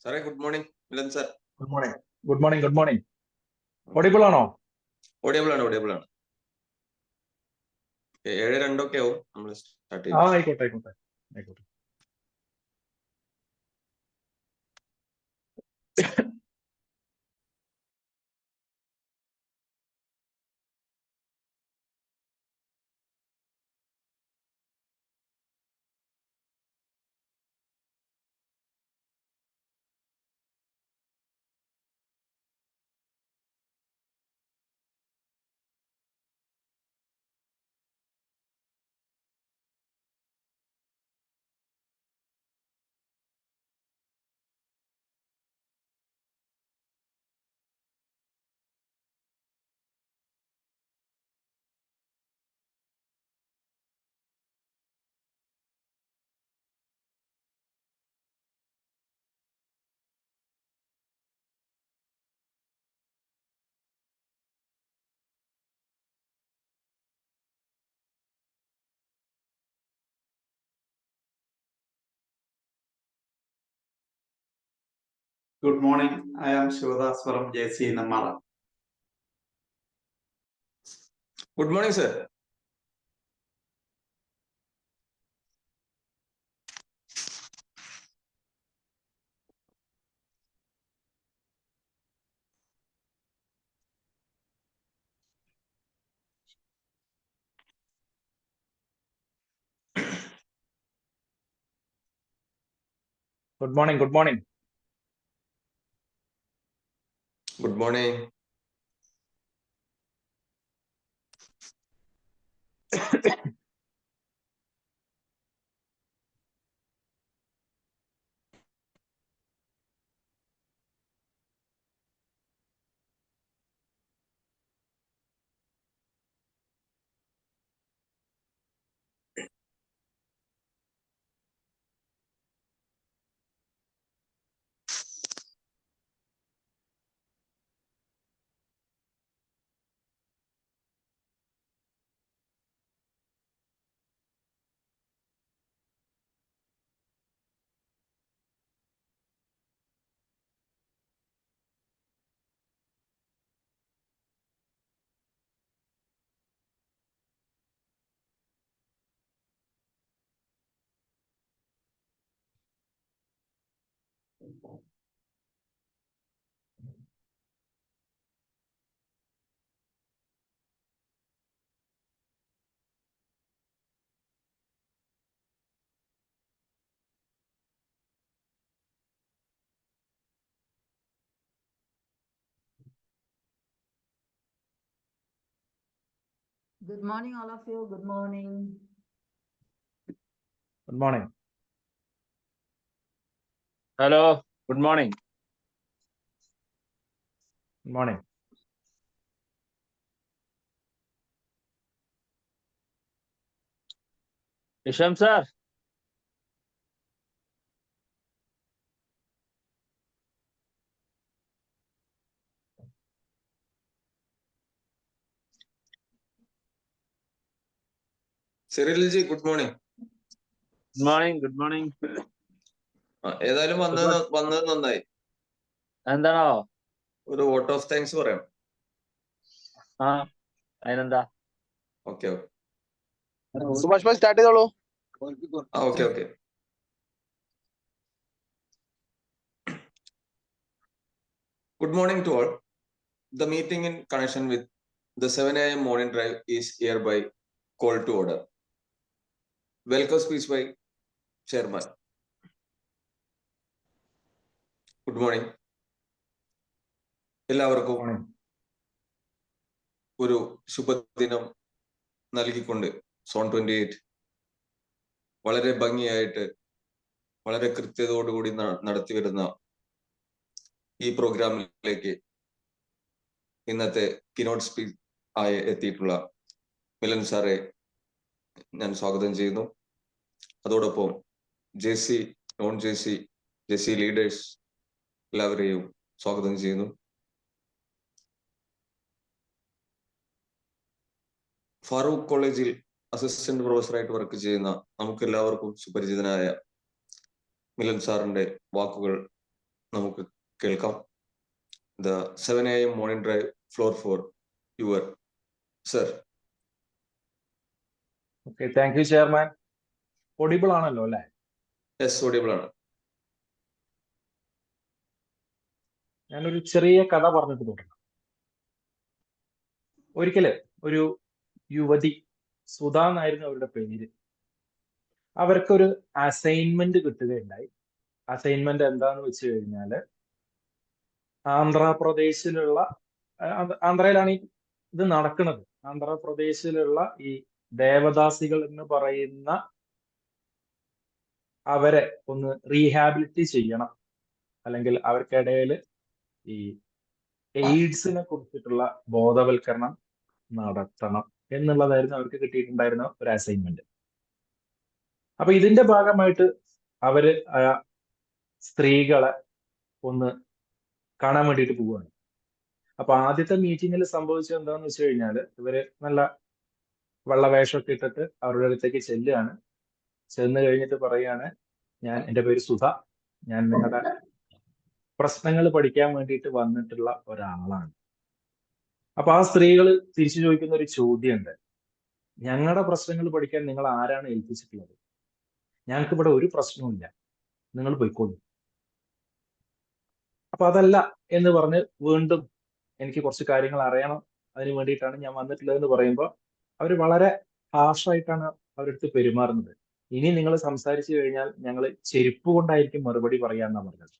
സാറേ good morning Milan sir. Good morning. Good morning. Good morning. Audible ആണോ? Audible ആണ്, audible ആണ്. 7:02 ഒക്കെ ആവും നമ്മൾ സ്റ്റാർട്ട് ചെയ്യും. ആയിക്കോട്ടെ ആയിക്കോട്ടെ ആയിക്കോട്ടെ. Good morning. I am Shivadas from JC Namara. Good morning sir. Good morning. Good morning. Good morning. Good morning, all of you. Good morning. Good morning. Hello, good morning. Good morning. Isham sir, Cyril ji good morning. good morning, good morning. ഏതായാലും വന്നത് നന്നായി. എന്താണോ? ഒരു vote of thanks പറയാം. ആ അതിനെന്താ? Okay okay. Subhash ഭായ് start ചെയ്തോളൂ. Okay okay. Good morning to all. The meeting in connection with the 7 a.m. morning drive is hereby called to order. Welcome speech by Chairman. Good morning. എല്ലാവർക്കും ഒരു ശുഭദിനം നൽകിക്കൊണ്ട് zone 28 വളരെ ഭംഗിയായിട്ട് വളരെ കൃത്യതയോടുകൂടി നടത്തി വരുന്ന ഈ പ്രോഗ്രാമിലേക്ക് ഇന്നത്തെ കിനോട്ട് സ്പീച്ച് ആയി എത്തിയിട്ടുള്ള മിലൻ സാറെ ഞാൻ സ്വാഗതം ചെയ്യുന്നു. അതോടൊപ്പം ജെസി, നോൺ ജെസി ലീഡേഴ്സ് എല്ലാവരെയും സ്വാഗതം ചെയ്യുന്നു. ഫാറൂഖ് കോളേജിൽ അസിസ്റ്റന്റ് പ്രൊഫസറായിട്ട് വർക്ക് ചെയ്യുന്ന നമുക്ക് എല്ലാവർക്കും സുപരിചിതനായ മിലൻ സാറിന്റെ വാക്കുകൾ നമുക്ക് കേൾക്കാം. The 7 a.m. morning drive, floor 4, your sir. Okay, thank you chairman. Audible ആണല്ലോ അല്ലെ? Yes, audible ആണ്. ഞാനൊരു ചെറിയ കഥ പറഞ്ഞിട്ട് തുടങ്ങാം. ഒരിക്കല് ഒരു യുവതി, സുധ എന്നായിരുന്നു അവരുടെ പേര്, അവർക്കൊരു അസൈൻമെന്റ് കിട്ടുകയുണ്ടായി. അസൈൻമെന്റ് എന്താന്ന് വെച്ച് കഴിഞ്ഞാല് ആന്ധ്രാപ്രദേശിലുള്ള ആന്ധ്രയിലാണ് ഇത് നടക്കുന്നത്. ആന്ധ്രാപ്രദേശിലുള്ള ഈ ദേവദാസികൾ എന്ന് പറയുന്ന അവരെ ഒന്ന് റീഹാബിലിറ്റി ചെയ്യണം, അല്ലെങ്കിൽ അവർക്കിടയിൽ ഈ എയ്ഡ്സിനെ കുറിച്ചിട്ടുള്ള ബോധവൽക്കരണം നടത്തണം എന്നുള്ളതായിരുന്നു അവർക്ക് കിട്ടിയിട്ടുണ്ടായിരുന്ന ഒരു അസൈൻമെന്റ്. അപ്പൊ ഇതിന്റെ ഭാഗമായിട്ട് അവര് സ്ത്രീകളെ ഒന്ന് കാണാൻ വേണ്ടിയിട്ട് പോവുകയാണ്. അപ്പൊ ആദ്യത്തെ മീറ്റിങ്ങിൽ സംഭവിച്ചത് എന്താന്ന് വെച്ച് കഴിഞ്ഞാല് ഇവര് നല്ല വെള്ളവേഷമൊക്കെ ഇട്ടിട്ട് അവരുടെ അടുത്തേക്ക് ചെല്ലുകയാണ്. ചെന്ന് കഴിഞ്ഞിട്ട് പറയാണ്, എൻ്റെ പേര് സുധ, ഞാൻ നിങ്ങളുടെ പ്രശ്നങ്ങൾ പഠിക്കാൻ വേണ്ടിയിട്ട് വന്നിട്ടുള്ള ഒരാളാണ്. അപ്പൊ ആ സ്ത്രീകൾ തിരിച്ചു ചോദിക്കുന്ന ഒരു ചോദ്യമുണ്ട്, ഞങ്ങളുടെ പ്രശ്നങ്ങൾ പഠിക്കാൻ നിങ്ങൾ ആരാണ് ഏൽപ്പിച്ചിട്ടുള്ളത്? ഞങ്ങൾക്ക് ഇവിടെ ഒരു പ്രശ്നവുമില്ല, നിങ്ങൾ പോയിക്കോളൂ. അപ്പൊ അതല്ല എന്ന് പറഞ്ഞ് വീണ്ടും എനിക്ക് കുറച്ച് കാര്യങ്ങൾ അറിയണം, അതിന് വേണ്ടിയിട്ടാണ് ഞാൻ വന്നിട്ടുള്ളതെന്ന് പറയുമ്പോൾ അവർ വളരെ ഹാർഷായിട്ടാണ് അവരടുത്ത് പെരുമാറുന്നത്. ഇനി നിങ്ങൾ സംസാരിച്ചു കഴിഞ്ഞാൽ ഞങ്ങൾ ചെരുപ്പ് കൊണ്ടായിരിക്കും മറുപടി പറയാന്നാ പറഞ്ഞത്.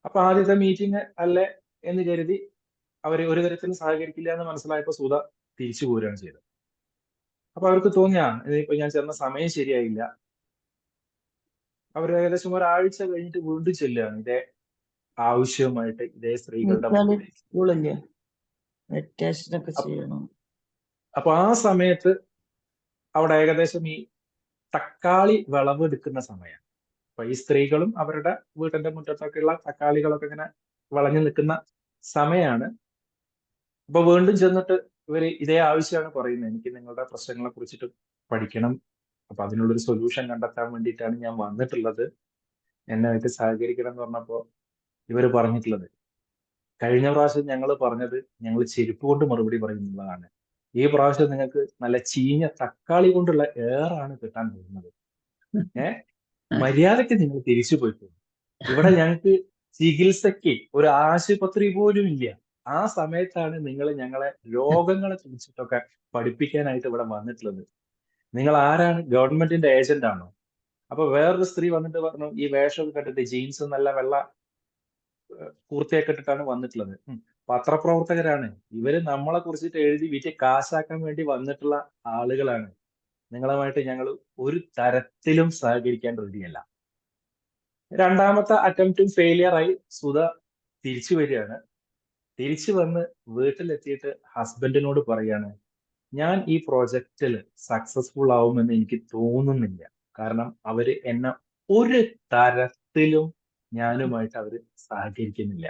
അപ്പൊ ആദ്യത്തെ മീറ്റിംഗ് അല്ലേ എന്ന് കരുതി അവർ ഒരു തരത്തിലും സഹകരിക്കില്ല എന്ന് മനസ്സിലായപ്പോൾ സുധ തിരിച്ചു പോരുകയാണ് ചെയ്തത്. അപ്പൊ അവർക്ക് തോന്നിയാ ഇനിയിപ്പോ ഞാൻ ചെന്ന സമയം ശരിയായില്ല. അവർ ഏകദേശം ഒരാഴ്ച കഴിഞ്ഞിട്ട് വീണ്ടും ചെല്ലുകയാണ് ഇതേ ആവശ്യവുമായിട്ട്, ഇതേ സ്ത്രീകളുടെ മുന്നിൽ. സ്കൂളില്ലേ മെഡിറ്റേഷൻ ഒക്കെ ചെയ്യണം. അപ്പൊ ആ സമയത്ത് അവിടെ ഏകദേശം ഈ തക്കാളി വിളവ് എടുക്കുന്ന സമയമാണ്. അപ്പൊ ഈ സ്ത്രീകളും അവരുടെ വീട്ടിന്റെ മുറ്റത്തൊക്കെയുള്ള തക്കാളികളൊക്കെ ഇങ്ങനെ വിളഞ്ഞു നിൽക്കുന്ന സമയമാണ്. അപ്പൊ വീണ്ടും ചെന്നിട്ട് ഇവര് ഇതേ ആവശ്യമാണ് പറയുന്നത്, എനിക്ക് നിങ്ങളുടെ പ്രശ്നങ്ങളെ കുറിച്ചിട്ട് പഠിക്കണം, അപ്പൊ അതിനുള്ളൊരു സൊല്യൂഷൻ കണ്ടെത്താൻ വേണ്ടിയിട്ടാണ് ഞാൻ വന്നിട്ടുള്ളത്, എന്നുമായിട്ട് സഹകരിക്കണം എന്ന് പറഞ്ഞപ്പോ ഇവര് പറഞ്ഞിട്ടുള്ളത്, കഴിഞ്ഞ പ്രാവശ്യം ഞങ്ങൾ പറഞ്ഞത് ഞങ്ങൾ ചെരുപ്പ് കൊണ്ട് മറുപടി പറയുന്നുള്ളതാണ്, ഈ പ്രാവശ്യം നിങ്ങൾക്ക് നല്ല ചീഞ്ഞ തക്കാളി കൊണ്ടുള്ള ഏറാണ് കിട്ടാൻ പോകുന്നത്. മര്യാദയ്ക്ക് നിങ്ങൾ തിരിച്ചു പോയിക്കോളൂ, ഇവിടെ ഞങ്ങൾക്ക് ചികിത്സയ്ക്ക് ഒരു ആശുപത്രി പോലും ഇല്ല. ആ സമയത്താണ് നിങ്ങൾ ഞങ്ങളെ രോഗങ്ങളെ കുറിച്ചിട്ടൊക്കെ പഠിപ്പിക്കാനായിട്ട് ഇവിടെ വന്നിട്ടുള്ളത്. നിങ്ങൾ ആരാണ്? ഗവൺമെന്റിന്റെ ഏജന്റ് ആണോ? അപ്പൊ വേറൊരു സ്ത്രീ വന്നിട്ട് പറഞ്ഞു, ഈ വേഷമൊക്കെ കണ്ടിട്ട് ജീൻസ് നല്ല വെള്ള പൂർത്തിയൊക്കെ ഇട്ടിട്ടാണ് വന്നിട്ടുള്ളത്. പത്രപ്രവർത്തകരാണ് ഇവര്, നമ്മളെ കുറിച്ചിട്ട് എഴുതി വിറ്റ് കാശാക്കാൻ വേണ്ടി വന്നിട്ടുള്ള ആളുകളാണ്. നിങ്ങളുമായിട്ട് ഞങ്ങൾ ഒരു തരത്തിലും സഹകരിക്കാൻ റെഡിയല്ല. രണ്ടാമത്തെ അറ്റംപ്റ്റും ഫെയിലിയർ ആയി സുധ തിരിച്ചു വരികയാണ്. തിരിച്ചു വന്ന് വീട്ടിലെത്തിയിട്ട് ഹസ്ബൻഡിനോട് പറയാണ്, ഞാൻ ഈ പ്രോജക്റ്റിൽ സക്സസ്ഫുൾ ആവുമെന്ന് എനിക്ക് തോന്നുന്നില്ല, കാരണം അവര് എന്നെ ഒരു തരത്തിലും ഞാനുമായിട്ട് അവര് സഹകരിക്കുന്നില്ല.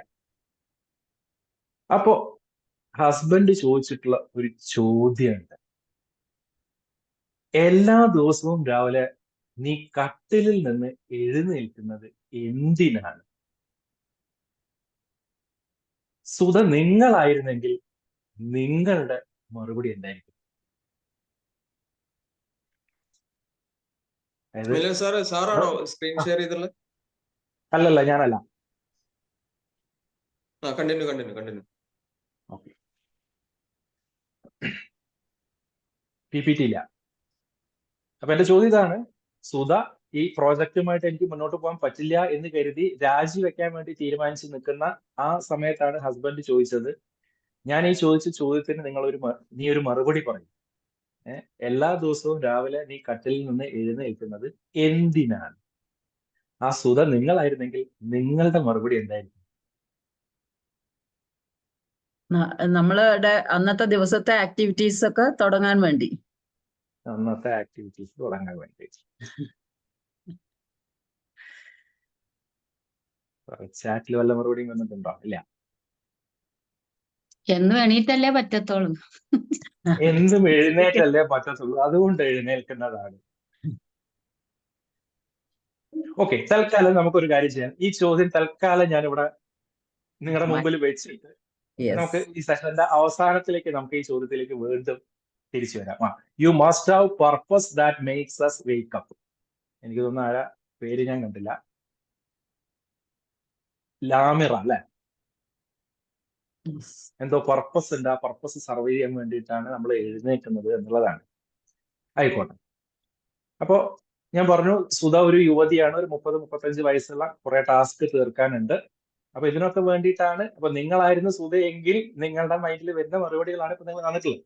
അപ്പോ ഹസ്ബൻഡ് ചോദിച്ചിട്ടുള്ള ഒരു ചോദ്യമുണ്ട്, എല്ലാ ദിവസവും രാവിലെ നീ കട്ടിലിൽ നിന്ന് എഴുന്നേൽക്കുന്നത് എന്തിനാണ്? സുധ നിങ്ങളായിരുന്നെങ്കിൽ നിങ്ങളുടെ മറുപടി എന്തായിരിക്കും? മിലൻ സാറാണോ സ്ക്രീൻ ഷെയർ ചെയ്തുള്ളത്? അല്ലല്ല, ഞാനല്ല. കണ്ടിന്യൂ. ഓക്കെ, PPT ഇല്ല. അപ്പൊ എന്റെ ചോദ്യം ഇതാണ്, സുധ ഈ പ്രോജക്റ്റുമായിട്ട് എനിക്ക് മുന്നോട്ട് പോകാൻ പറ്റില്ല എന്ന് കരുതി രാജിവെക്കാൻ വേണ്ടി തീരുമാനിച്ച് നിൽക്കുന്ന ആ സമയത്താണ് ഹസ്ബൻഡ് ചോദിച്ചത്, ഞാൻ ഈ ചോദിച്ച ചോദ്യത്തിന് നീ ഒരു മറുപടി പറയും. എല്ലാ ദിവസവും രാവിലെ നീ കട്ടിലിൽ നിന്ന് എഴുന്നേൽക്കുന്നത് എന്തിനാണ്? ആ സുധ നിങ്ങളായിരുന്നെങ്കിൽ നിങ്ങളുടെ മറുപടി എന്തായിരിക്കും? നമ്മളുടെ അന്നത്തെ ദിവസത്തെ ആക്ടിവിറ്റീസ് ഒക്കെ തുടങ്ങാൻ വേണ്ടി. അന്നത്തെ ആക്ടിവിറ്റീസ് തുടങ്ങാൻ വേണ്ടി. ചാറ്റിൽ വല്ല മറുപടിയും വന്നിട്ടുണ്ടോ? ഇല്ല. എന്നും എണീറ്റല്ലേ പറ്റത്തുള്ളൂ. എന്തും എഴുന്നേറ്റല്ലേ പറ്റത്തുള്ളൂ, അതുകൊണ്ട് എഴുന്നേൽക്കുന്നതാണ്. ഓക്കെ, തൽക്കാലം നമുക്കൊരു കാര്യം ചെയ്യാം. ഈ ചോദ്യം തൽക്കാലം ഞാനിവിടെ നിങ്ങളുടെ മുമ്പിൽ വെച്ചിട്ട് നമുക്ക് ഈ സെഷന്റെ അവസാനത്തിലേക്ക് നമുക്ക് ഈ ചോദ്യത്തിലേക്ക് വീണ്ടും തിരിച്ചു വരാം. You must have purpose that makes us wake up. എനിക്ക് തോന്നുന്നു ആരാ പേര് ഞാൻ കണ്ടില്ല, ലാമിറ അല്ലെ, എന്തോ പർപ്പസ് ഉണ്ട്, ആ പർപ്പസ് സർവേ ചെയ്യാൻ വേണ്ടിയിട്ടാണ് നമ്മൾ എഴുന്നേൽക്കുന്നത് എന്നുള്ളതാണ്. ആയിക്കോട്ടെ. അപ്പോ ഞാൻ പറഞ്ഞു സുധ ഒരു യുവതിയാണ്, ഒരു 30-35 വയസ്സുള്ള കുറെ ടാസ്ക് തീർക്കാനുണ്ട്. അപ്പൊ ഇതിനൊക്കെ വേണ്ടിയിട്ടാണ്. അപ്പൊ നിങ്ങളായിരുന്നു സുധയെങ്കിൽ നിങ്ങളുടെ മൈൻഡിൽ വരുന്ന മറുപടികളാണ് ഇപ്പൊ നിങ്ങൾ തന്നിട്ടുള്ളത്.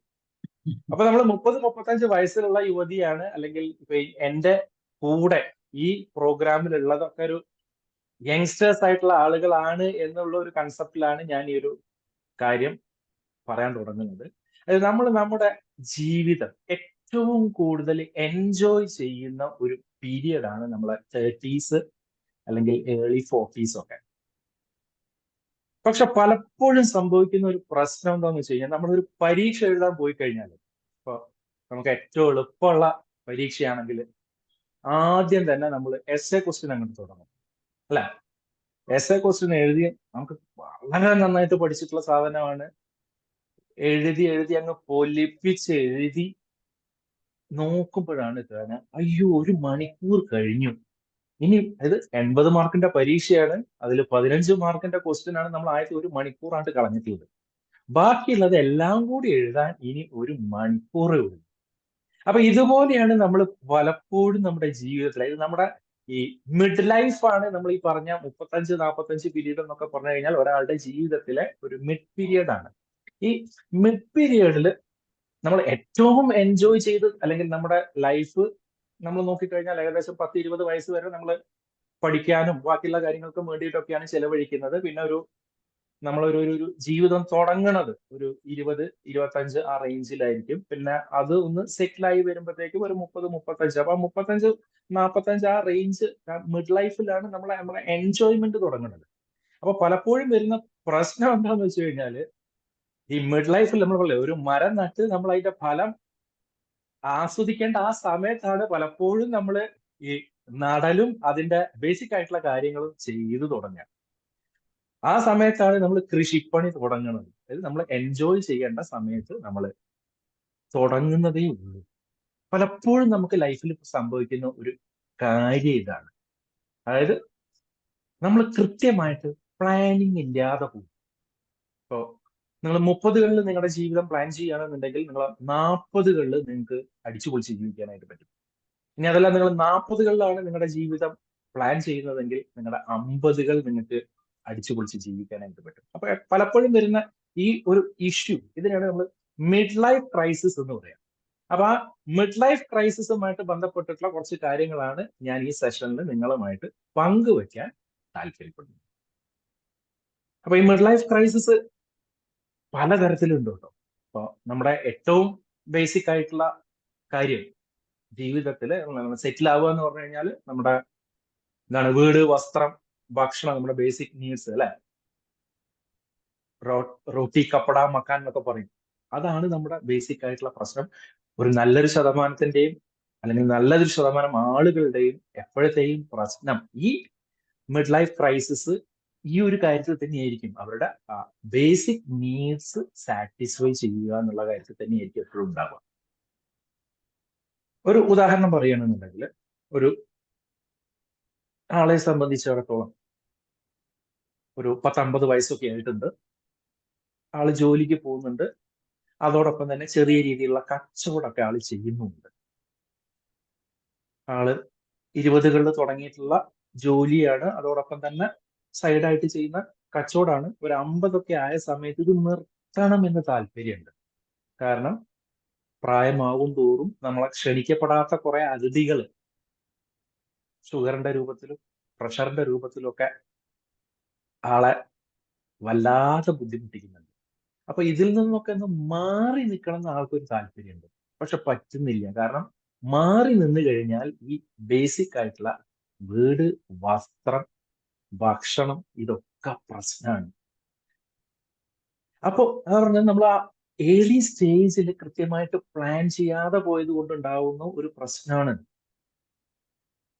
അപ്പൊ നമ്മൾ 30-35 വയസ്സിലുള്ള യുവതിയാണ്, അല്ലെങ്കിൽ ഇപ്പൊ എന്റെ കൂടെ ഈ പ്രോഗ്രാമിലുള്ളതൊക്കെ ഒരു യങ്സ്റ്റേഴ്സ് ആയിട്ടുള്ള ആളുകളാണ് എന്നുള്ള ഒരു കൺസെപ്റ്റിലാണ് ഞാൻ ഈ ഒരു കാര്യം പറയാൻ തുടങ്ങുന്നത്. അതായത് നമ്മൾ നമ്മുടെ ജീവിതം ഏറ്റവും കൂടുതൽ എൻജോയ് ചെയ്യുന്ന ഒരു പീരിയഡ് ആണ് നമ്മളെ 30s അല്ലെങ്കിൽ ഏർലി 40s ഒക്കെ. പക്ഷെ പലപ്പോഴും സംഭവിക്കുന്ന ഒരു പ്രശ്നം എന്താന്ന് വെച്ച് കഴിഞ്ഞാൽ, നമ്മളൊരു പരീക്ഷ എഴുതാൻ പോയി കഴിഞ്ഞാൽ, ഇപ്പൊ നമുക്ക് ഏറ്റവും എളുപ്പമുള്ള പരീക്ഷയാണെങ്കിൽ ആദ്യം തന്നെ നമ്മൾ എസ്എ ക്വസ്റ്റ്യൻ അങ്ങോട്ട് തുടങ്ങും അല്ലെ. എസ്എ ക്വസ്റ്റ്യൻ എഴുതി നമുക്ക് വളരെ നന്നായിട്ട് പഠിച്ചിട്ടുള്ള സാധനമാണ്. എഴുതി എഴുതി അങ്ങ് പൊലിപ്പിച്ച് എഴുതി നോക്കുമ്പോഴാണ് കാണുക, അയ്യോ 1 മണിക്കൂർ കഴിഞ്ഞു. ഇനി അത് 80 മാർക്കിന്റെ പരീക്ഷയാണ്, അതിൽ 15 മാർക്കിന്റെ ക്വസ്റ്റ്യൻ ആണ് നമ്മൾ ആദ്യത്തെ 1 മണിക്കൂറായിട്ട് കളഞ്ഞിട്ടുള്ളത്. ബാക്കിയുള്ളത് എല്ലാം കൂടി എഴുതാൻ ഇനി 1 മണിക്കൂറേ ഉള്ളൂ. അപ്പൊ ഇതുപോലെയാണ് നമ്മൾ പലപ്പോഴും നമ്മുടെ ജീവിതത്തിൽ, അതായത് നമ്മുടെ ഈ മിഡ് ലൈഫാണ് നമ്മൾ ഈ പറഞ്ഞ 35-45 പീരീഡ് എന്നൊക്കെ പറഞ്ഞു കഴിഞ്ഞാൽ ഒരാളുടെ ജീവിതത്തിലെ ഒരു മിഡ് പീരിയഡ് ആണ്. ഈ മിഡ് പീരിയഡിൽ നമ്മൾ ഏറ്റവും എൻജോയ് ചെയ്ത്, അല്ലെങ്കിൽ നമ്മുടെ ലൈഫ് നമ്മൾ നോക്കിക്കഴിഞ്ഞാൽ ഏകദേശം 10-20 വയസ്സ് വരെ നമ്മൾ പഠിക്കാനും ബാക്കിയുള്ള കാര്യങ്ങൾക്കും വേണ്ടിയിട്ടൊക്കെയാണ് ചെലവഴിക്കുന്നത്. പിന്നെ നമ്മളൊരു ജീവിതം തുടങ്ങണത് ഒരു 20-25 ആ റേഞ്ചിലായിരിക്കും. പിന്നെ അത് ഒന്ന് സെറ്റിൽ ആയി വരുമ്പോഴത്തേക്കും ഒരു 30-35. അപ്പൊ 35-45 ആ റേഞ്ച് മിഡ് ലൈഫിലാണ് നമ്മളെ എൻജോയ്മെന്റ് തുടങ്ങുന്നത്. അപ്പൊ പലപ്പോഴും വരുന്ന പ്രശ്നം എന്താന്ന് വെച്ച് കഴിഞ്ഞാല്, ഈ മിഡ് ലൈഫിൽ നമ്മൾ പറയില്ലേ, ഒരു മരം നട്ട് നമ്മൾ അതിന്റെ ഫലം ആസ്വദിക്കേണ്ട ആ സമയത്താണ് പലപ്പോഴും നമ്മൾ ഈ നടലും അതിന്റെ ബേസിക് ആയിട്ടുള്ള കാര്യങ്ങളും ചെയ്തു തുടങ്ങുക. ആ സമയത്താണ് നമ്മൾ കൃഷിപ്പണി തുടങ്ങുന്നത്. അതായത് നമ്മൾ എൻജോയ് ചെയ്യേണ്ട സമയത്ത് നമ്മൾ തുടങ്ങുന്നതേ ഉള്ളൂ. പലപ്പോഴും നമുക്ക് ലൈഫിൽ സംഭവിക്കുന്ന ഒരു കാര്യം ഇതാണ്. അതായത് നമ്മൾ കൃത്യമായിട്ട് പ്ലാനിങ് ഇല്ലാതെ പോകും. ഇപ്പോ നിങ്ങൾ 30കളിൽ നിങ്ങളുടെ ജീവിതം പ്ലാൻ ചെയ്യുകയാണെന്നുണ്ടെങ്കിൽ നിങ്ങൾ 40കളിൽ നിങ്ങൾക്ക് അടിച്ചുപൊളിച്ച് ജീവിക്കാനായിട്ട് പറ്റും. ഇനി അതല്ല, നിങ്ങൾ 40കളിലാണ് നിങ്ങളുടെ ജീവിതം പ്ലാൻ ചെയ്യുന്നതെങ്കിൽ നിങ്ങളുടെ 50കൾ നിങ്ങൾക്ക് അടിച്ചുപൊളിച്ച് ജീവിക്കാനായിട്ട് പറ്റും. അപ്പൊ പലപ്പോഴും വരുന്ന ഈ ഒരു ഇഷ്യൂ, ഇതിനാണ് നമ്മൾ മിഡ് ലൈഫ് ക്രൈസിസ് എന്ന് പറയാം. അപ്പൊ ആ മിഡ് ലൈഫ് ക്രൈസിസുമായിട്ട് ബന്ധപ്പെട്ടിട്ടുള്ള കുറച്ച് കാര്യങ്ങളാണ് ഞാൻ ഈ സെഷനിൽ നിങ്ങളുമായിട്ട് പങ്കുവെക്കാൻ താല്പര്യപ്പെടുന്നത്. അപ്പൊ ഈ മിഡ് ലൈഫ് ക്രൈസിസ് പലതരത്തിലുണ്ട് കേട്ടോ. അപ്പൊ നമ്മുടെ ഏറ്റവും ബേസിക് ആയിട്ടുള്ള കാര്യം ജീവിതത്തിൽ സെറ്റിൽ ആവുക എന്ന് പറഞ്ഞു കഴിഞ്ഞാൽ നമ്മുടെ എന്താണ്, വീട്, വസ്ത്രം, ഭക്ഷണം, നമ്മുടെ ബേസിക് നീഡ്സ് അല്ലെ, റോട്ടി കപ്പട മക്കാൻ എന്നൊക്കെ പറയും. അതാണ് നമ്മുടെ ബേസിക് ആയിട്ടുള്ള പ്രശ്നം. ഒരു നല്ലൊരു ശതമാനത്തിന്റെയും അല്ലെങ്കിൽ നല്ലൊരു ശതമാനം ആളുകളുടെയും എപ്പോഴത്തെയും പ്രശ്നം ഈ മിഡ് ലൈഫ് ക്രൈസിസ് ഈ ഒരു കാര്യത്തിൽ തന്നെയായിരിക്കും. അവരുടെ ബേസിക് നീഡ്സ് സാറ്റിസ്ഫൈ ചെയ്യുക എന്നുള്ള കാര്യത്തിൽ തന്നെയായിരിക്കും എപ്പോഴും ഉണ്ടാവുക. ഒരു ഉദാഹരണം പറയുകയാണെന്നുണ്ടെങ്കിൽ, ഒരു ആളെ സംബന്ധിച്ചിടത്തോളം ഒരു 10-50 വയസ്സൊക്കെ ആയിട്ടുണ്ട്. ആള് ജോലിക്ക് പോകുന്നുണ്ട്, അതോടൊപ്പം തന്നെ ചെറിയ രീതിയിലുള്ള കച്ചവടമൊക്കെ ആള് ചെയ്യുന്നുണ്ട്. ആള് 20കളിൽ തുടങ്ങിയിട്ടുള്ള ജോലിയാണ്, അതോടൊപ്പം തന്നെ സൈഡായിട്ട് ചെയ്യുന്ന കച്ചവടമാണ്. ഒരു 50ഒക്കെ ആയ സമയത്ത് ഇത് നിർത്തണമെന്ന് താല്പര്യമുണ്ട്. കാരണം പ്രായമാകും തോറും നമ്മളെ ക്ഷണിക്കപ്പെടാത്ത കുറെ അതിഥികൾ ഷുഗറിന്റെ രൂപത്തിലും പ്രഷറിന്റെ രൂപത്തിലും ഒക്കെ ആളെ വല്ലാതെ ബുദ്ധിമുട്ടിക്കുന്നുണ്ട്. അപ്പൊ ഇതിൽ നിന്നൊക്കെ ഒന്ന് മാറി നിൽക്കണം എന്ന് ആൾക്കൊരു താല്പര്യമുണ്ട്. പക്ഷെ പറ്റുന്നില്ല. കാരണം മാറി നിന്ന് കഴിഞ്ഞാൽ ഈ ബേസിക് ആയിട്ടുള്ള വീട്, വസ്ത്രം, ഭക്ഷണം ഇതൊക്കെ പ്രശ്നമാണ്. അപ്പോ അതാ പറഞ്ഞാൽ നമ്മൾ ആ ഏർലി സ്റ്റേജിൽ കൃത്യമായിട്ട് പ്ലാൻ ചെയ്യാതെ പോയത് കൊണ്ടുണ്ടാവുന്ന ഒരു പ്രശ്നമാണ്.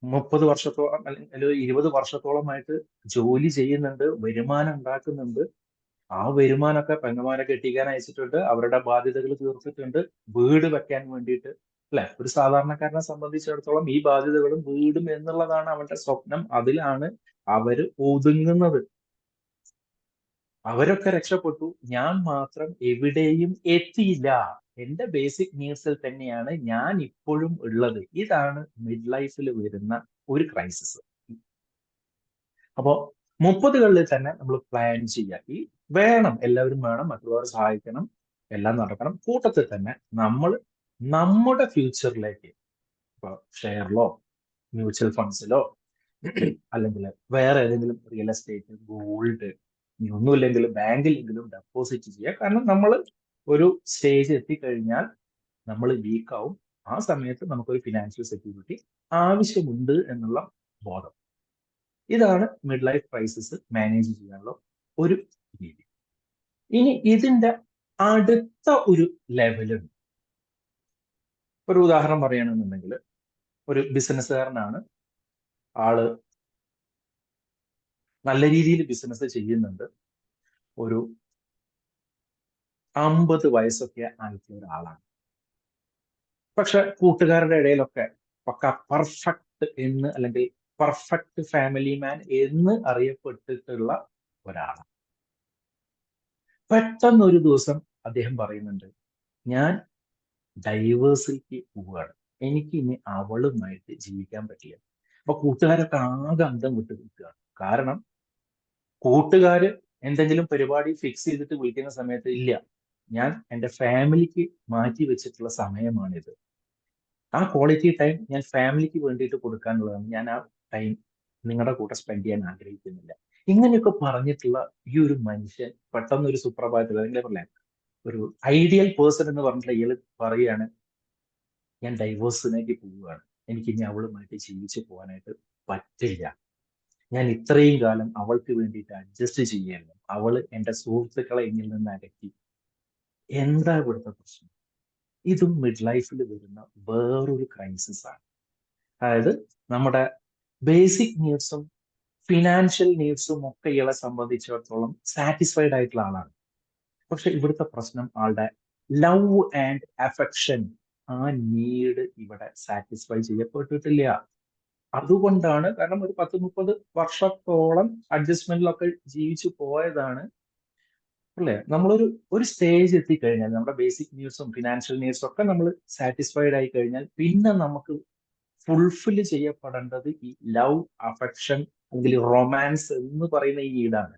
30 വർഷത്തോളം അല്ലെങ്കിൽ 20 വർഷത്തോളമായിട്ട് ജോലി ചെയ്യുന്നുണ്ട്, വരുമാനം ഉണ്ടാക്കുന്നുണ്ട്. ആ വരുമാനമൊക്കെ പെങ്ങന്മാരെ കെട്ടിക്കാൻ അയച്ചിട്ടുണ്ട്, അവരുടെ ബാധ്യതകൾ തീർത്തിട്ടുണ്ട്, വീട് വെക്കാൻ വേണ്ടിയിട്ട്. അല്ലെ, ഒരു സാധാരണക്കാരനെ സംബന്ധിച്ചിടത്തോളം ഈ ബാധ്യതകളും വീടും എന്നുള്ളതാണ് അവന്റെ സ്വപ്നം. അതിലാണ് അവര് ഒതുങ്ങുന്നത്. അവരൊക്കെ രക്ഷപ്പെട്ടു, ഞാൻ മാത്രം എവിടെയും എത്തിയില്ല. എന്റെ ബേസിക് നീഡ്സിൽ തന്നെയാണ് ഞാൻ ഇപ്പോഴും ഉള്ളത്. ഇതാണ് മിഡ് ലൈഫിൽ വരുന്ന ഒരു ക്രൈസിസ്. അപ്പോ 30കളിൽ തന്നെ നമ്മൾ പ്ലാൻ ചെയ്യുക. ഈ വേണം, എല്ലാവരും വേണം, മറ്റുള്ളവരെ സഹായിക്കണം, എല്ലാം നടക്കണം. കൂട്ടത്തിൽ തന്നെ നമ്മൾ നമ്മുടെ ഫ്യൂച്ചറിലേക്ക്, ഇപ്പൊ ഷെയറിലോ മ്യൂച്വൽ ഫണ്ട്സിലോ അല്ലെങ്കിൽ വേറെ ഏതെങ്കിലും റിയൽ എസ്റ്റേറ്റ്, ഗോൾഡ്, ഇനി ഒന്നുമില്ലെങ്കിൽ ബാങ്കിലെങ്കിലും ഡെപ്പോസിറ്റ് ചെയ്യുക. കാരണം നമ്മൾ ഒരു സ്റ്റേജ് എത്തിക്കഴിഞ്ഞാൽ നമ്മൾ വീക്കാവും. ആ സമയത്ത് നമുക്കൊരു ഫിനാൻഷ്യൽ സെക്യൂരിറ്റി ആവശ്യമുണ്ട് എന്നുള്ള ബോധം. ഇതാണ് മിഡ് ലൈഫ് ക്രൈസിസ് മാനേജ് ചെയ്യാനുള്ള ഒരു രീതി. ഇനി ഇതിന്റെ അടുത്ത ഒരു ലെവലുണ്ട്. ഒരു ഉദാഹരണം പറയുകയാണെന്നുണ്ടെങ്കിൽ, ഒരു ബിസിനസ്സുകാരനാണ്. ആള് നല്ല രീതിയിൽ ബിസിനസ് ചെയ്യുന്നുണ്ട്. ഒരു 50 വയസ്സൊക്കെ ആയിട്ടുള്ള ഒരാളാണ്. പക്ഷെ കൂട്ടുകാരുടെ ഇടയിലൊക്കെ പക്ക പെർഫെക്റ്റ് എന്ന്, അല്ലെങ്കിൽ പെർഫെക്റ്റ് ഫാമിലി മാൻ എന്ന് അറിയപ്പെട്ടിട്ടുള്ള ഒരാളാണ്. പെട്ടെന്ന് ഒരു ദിവസം അദ്ദേഹം പറയുന്നുണ്ട്, ഞാൻ ഡൈവേഴ്സിലേക്ക് പോവുകയാണ്, എനിക്ക് ഇനി അവളുമായിട്ട് ജീവിക്കാൻ പറ്റില്ല. അപ്പൊ കൂട്ടുകാരൊക്കെ ആകെ അന്തം വിട്ട് നിൽക്കുകയാണ്. കാരണം കൂട്ടുകാര് എന്തെങ്കിലും പരിപാടി ഫിക്സ് ചെയ്തിട്ട് വിളിക്കുന്ന സമയത്ത്, ഇല്ല, ഞാൻ എൻ്റെ ഫാമിലിക്ക് മാറ്റി വെച്ചിട്ടുള്ള സമയമാണിത്, ആ ക്വാളിറ്റി ടൈം ഞാൻ ഫാമിലിക്ക് വേണ്ടിയിട്ട് കൊടുക്കാനുള്ളതാണ്, ഞാൻ ആ ടൈം നിങ്ങളുടെ കൂടെ സ്പെൻഡ് ചെയ്യാൻ ആഗ്രഹിക്കുന്നില്ല. ഇങ്ങനെയൊക്കെ പറഞ്ഞിട്ടുള്ള ഈ ഒരു മനുഷ്യൻ പെട്ടെന്ന് ഒരു സുപ്രഭാതത്തിൽ, അല്ലെങ്കിൽ പറയാം ഒരു ഐഡിയൽ പേഴ്സൺ എന്ന് പറഞ്ഞിട്ടുള്ള ഇയാൾ പറയുകയാണ്, ഞാൻ ഡൈവോഴ്സിലേക്ക് പോവുകയാണ്, എനിക്ക് ഇനി അവളുമായിട്ട് ജീവിച്ചു പോകാനായിട്ട് പറ്റില്ല, ഞാൻ ഇത്രയും കാലം അവൾക്ക് വേണ്ടിയിട്ട് അഡ്ജസ്റ്റ് ചെയ്യായിരുന്നു, അവള് എൻ്റെ സുഹൃത്തുക്കളെ എന്നിൽ നിന്ന് അകറ്റി. എന്താ ഇവിടുത്തെ പ്രശ്നം? ഇതും മിഡ് ലൈഫിൽ വരുന്ന വേറൊരു ക്രൈസിസ് ആണ്. അതായത് നമ്മുടെ ബേസിക് നീഡ്സും ഫിനാൻഷ്യൽ നീഡ്സും ഒക്കെ ഇയാളെ സംബന്ധിച്ചിടത്തോളം സാറ്റിസ്ഫൈഡ് ആയിട്ടുള്ള ആളാണ്. പക്ഷെ ഇവിടുത്തെ പ്രശ്നം ആളുടെ ലവ് ആൻഡ് അഫെക്ഷൻ, ആ നീഡ് ഇവിടെ സാറ്റിസ്ഫൈ ചെയ്യപ്പെട്ടിട്ടില്ല. അതുകൊണ്ടാണ്, കാരണം ഒരു 10-30 വർഷത്തോളം അഡ്ജസ്റ്റ്മെന്റിലൊക്കെ ജീവിച്ചു പോയതാണ്. അല്ലേ, ഒരു സ്റ്റേജ് എത്തിക്കഴിഞ്ഞാൽ നമ്മുടെ ബേസിക് നീഡ്സും ഫിനാൻഷ്യൽ നീഡ്സും ഒക്കെ നമ്മൾ സാറ്റിസ്ഫൈഡ് ആയി കഴിഞ്ഞാൽ പിന്നെ നമുക്ക് ഫുൾഫിൽ ചെയ്യപ്പെടേണ്ടത് ഈ ലവ്, അഫെക്ഷൻ അല്ലെങ്കിൽ റൊമാൻസ് എന്ന് പറയുന്ന ഈ നീഡാണ്.